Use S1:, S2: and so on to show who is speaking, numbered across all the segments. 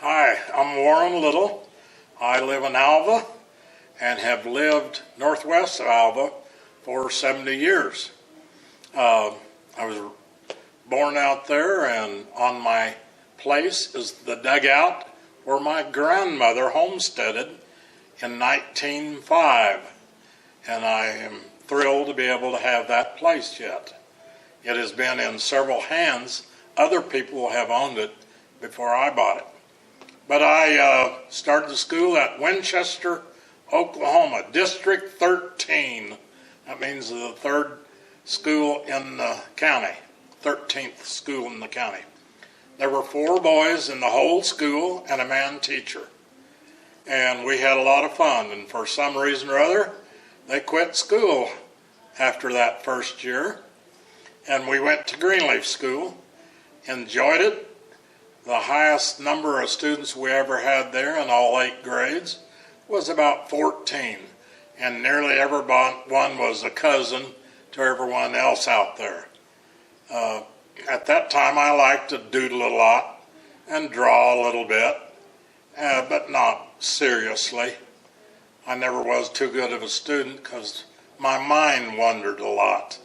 S1: Hi, I'm Warren Little. I live in Alva and have lived northwest of Alva for 70 years. I was born out there, and on my place is the dugout where my grandmother homesteaded in 1905, and I am thrilled to be able to have that place yet. It has been in several hands. Other people have owned it before I bought it. But I started the school at Winchester, Oklahoma, District 13. That means the third school in the county, 13th school in the county. There were 4 boys in the whole school and a man teacher. And we had a lot of fun, and for some reason or other, they quit school after that first year. And we went to Greenleaf School, enjoyed it. The highest number of students we ever had there in all 8 grades was about 14, and nearly everyone was a cousin to everyone else out there. At that time, I liked to doodle a lot and draw a little bit, but not seriously. I never was too good of a student because my mind wandered a lot.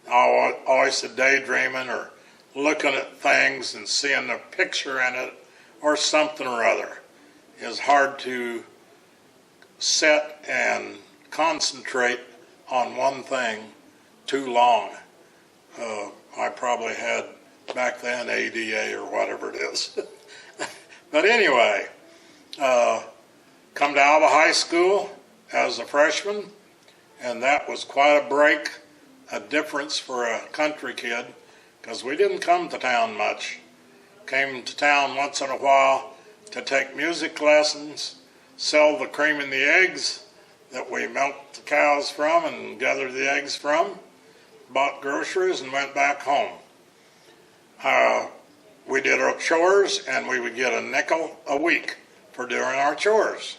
S1: I always daydreaming or looking at things and seeing a picture in it or something or other. It's hard to sit and concentrate on one thing too long. I probably had back then ADA or whatever it is. But anyway, come to Alva High School as a freshman, and that was quite a break, a difference for a country kid, because we didn't come to town much. Came to town once in a while to take music lessons, sell the cream and the eggs that we milked the cows from and gathered the eggs from, bought groceries, and went back home. We did our chores, and we would get a nickel a week for doing our chores.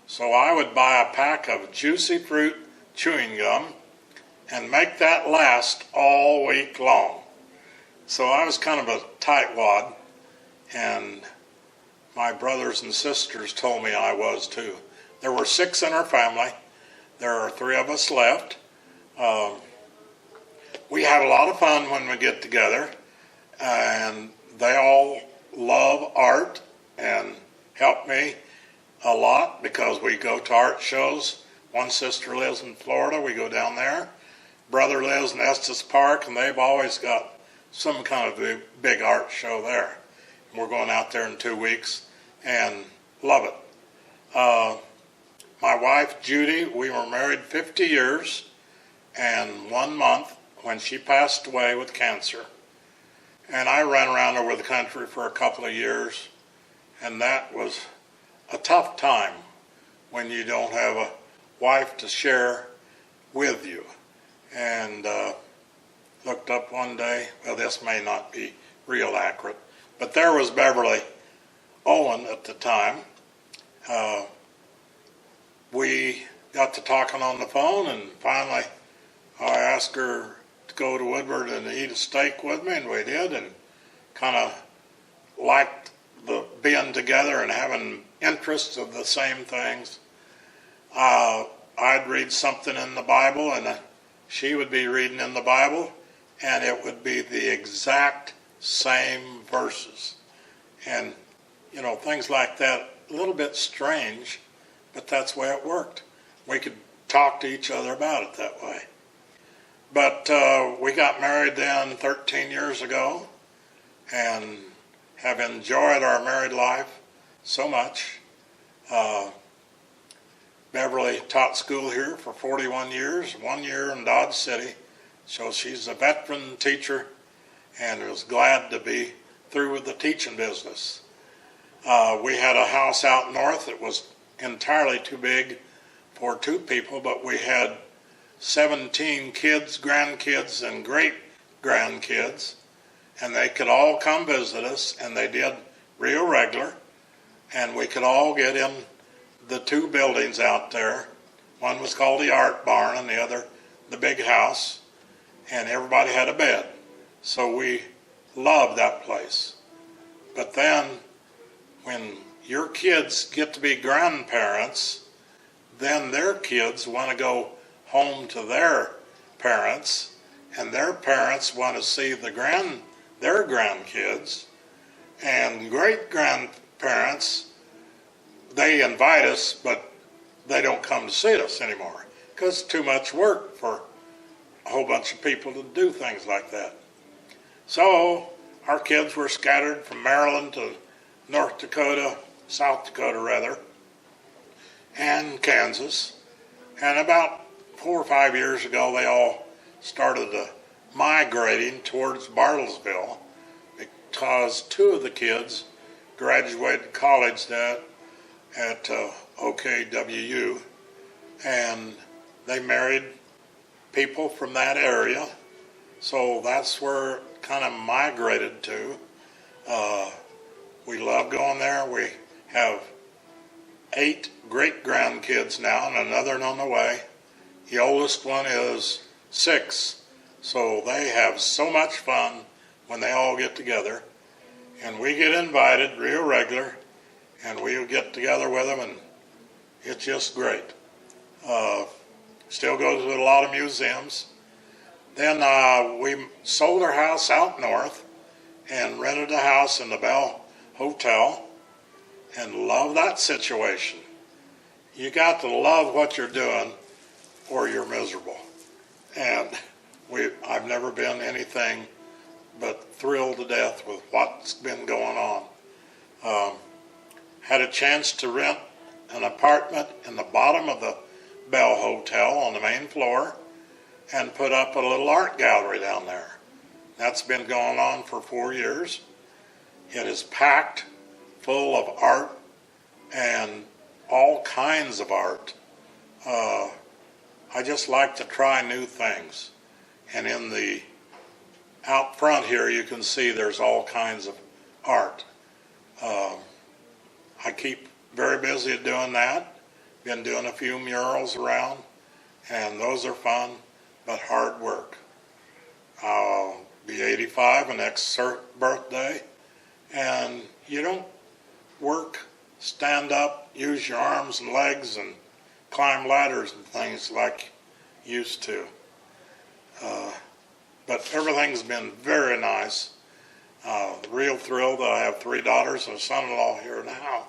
S1: So I would buy a pack of Juicy Fruit chewing gum and make that last all week long. So I was kind of a tightwad, and my brothers and sisters told me I was too. There were 6 in our family. There are 3 of us left. We have a lot of fun when we get together, and they all love art and help me a lot because we go to art shows. One sister lives in Florida. We go down there. Brother lives in Estes Park, and they've always got some kind of a big art show there. We're going out there in 2 weeks and love it. My wife, Judy, we were married 50 years and 1 month when she passed away with cancer. And I ran around over the country for a couple of years, and that was a tough time when you don't have a wife to share with you. And looked up one day, well, this may not be real accurate, but there was Beverly Owen at the time. We got to talking on the phone, and finally I asked her to go to Woodward and eat a steak with me, and we did, and kind of liked the being together and having interests of the same things. I'd read something in the Bible, and she would be reading in the Bible, and it would be the exact same verses. And, things like that, a little bit strange, but that's the way it worked. We could talk to each other about it that way. But we got married then 13 years ago and have enjoyed our married life so much. Beverly taught school here for 41 years, 1 year in Dodge City. So she's a veteran teacher and was glad to be through with the teaching business. We had a house out north that was entirely too big for 2 people, but we had 17 kids, grandkids, and great-grandkids, and they could all come visit us, and they did real regular, and we could all get in the 2 buildings out there. One was called the Art Barn, and the other the Big House, and everybody had a bed. So we loved that place. But then when your kids get to be grandparents, then their kids want to go home to their parents, and their parents want to see their grandkids, and great grandparents, they invite us, but they don't come to see us anymore because it's too much work for a whole bunch of people to do things like that. So our kids were scattered from Maryland to North Dakota, South Dakota rather, and Kansas. And about 4 or 5 years ago, they all started migrating towards Bartlesville because 2 of the kids graduated college at OKWU, and they married people from that area. So that's where it kind of migrated to. We love going there. We have 8 great-grandkids now and another on the way. The oldest one is 6. So they have so much fun when they all get together. And we get invited real regular, and we'll get together with them, and it's just great. Still go to a lot of museums. Then we sold our house out north and rented a house in the Bell Hotel, and love that situation. You got to love what you're doing or you're miserable. And I've never been anything but thrilled to death with what's been going on. Had a chance to rent an apartment in the bottom of the Bell Hotel on the main floor and put up a little art gallery down there. That's been going on for 4 years. It is packed full of art and all kinds of art. I just like to try new things. And in the out front here, you can see there's all kinds of art. I keep very busy doing that. Been doing a few murals around, and those are fun, but hard work. I'll be 85 next birthday, and you don't work, stand up, use your arms and legs, and climb ladders and things like you used to. But everything's been very nice. Real thrilled that I have 3 daughters and a son-in-law here now.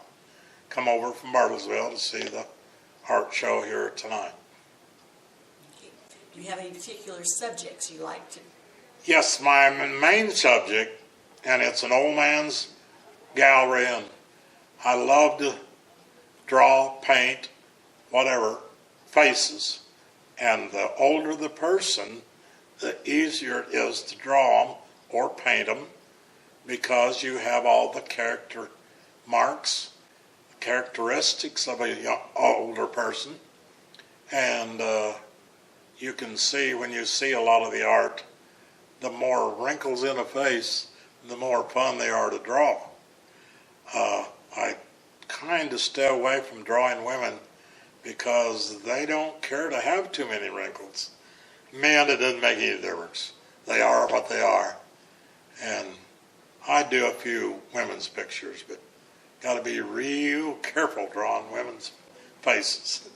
S1: Come over from Bartlesville to see the art show here tonight.
S2: Do you have any particular subjects you like to?
S1: Yes, my main subject, and it's an old man's gallery, and I love to draw, paint, whatever, faces. And the older the person, the easier it is to draw them or paint them, because you have all the character marks, characteristics of a older person. And you can see, when you see a lot of the art, the more wrinkles in a face, the more fun they are to draw. I kind of stay away from drawing women because they don't care to have too many wrinkles. Men, it doesn't make any difference. They are what they are. And I do a few women's pictures, but got to be real careful drawing women's faces.